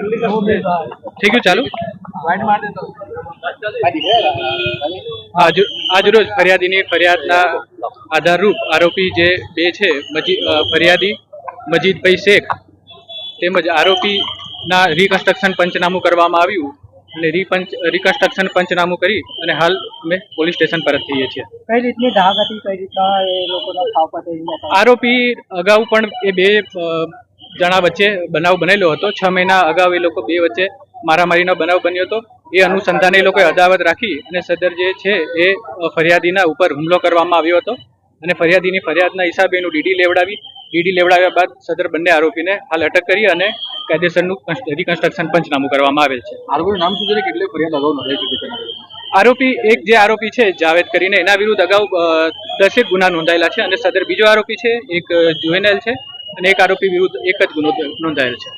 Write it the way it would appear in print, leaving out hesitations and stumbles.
થઈ ગયું ચાલુ. આજરોજ ફરિયાદીની ફરિયાદના આધારરૂપ આરોપી જે બે છે ફરિયાદી મજીદભાઈ શેખ તેમજ આરોપીના રિકન્સ્ટ્રક્શન પંચનામું કરવામાં આવ્યું અને રિકન્સ્ટ્રક્શન પંચનામું કરી અને હાલ અમે પોલીસ સ્ટેશન પરત થઈએ છીએ. કઈ રીતની ધાક હતી, કઈ રીતના એ લોકોનો ખાવ આરોપી અગાઉ પણ એ બે જણા વચ્ચે બનાવ બનેલો હતો. 6 મહિના અગાઉ એ લોકો બે વચ્ચે મારામારીનો બનાવ બન્યો હતો. એ અનુસંધાને એ લોકોએ અદાવત રાખી અને સદર જે છે એ ફરિયાદીના ઉપર હુમલો કરવામાં આવ્યો હતો અને ફરિયાદીની ફરિયાદના હિસાબે એનું ડીડી લેવડાવ્યા બાદ સદર બંને આરોપીને હાલ અટક કરી અને કાયદેસરનું રિકન્સ્ટ્રક્શન પંચનામું કરવામાં આવેલ છે. આરોપીનું નામ શું છે, કેટલી ફરિયાદ અગાઉ નોંધાઈ ચૂકી છે? આરોપી એક જે આરોપી છે જાવેદ કરીને એના વિરુદ્ધ અગાઉ 10 ગુના નોંધાયેલા છે અને સદર બીજો આરોપી છે એક જુવેનાઇલ છે અને એક આરોપી વિરુદ્ધ એક જ ગુનો નોંધાયેલ છે.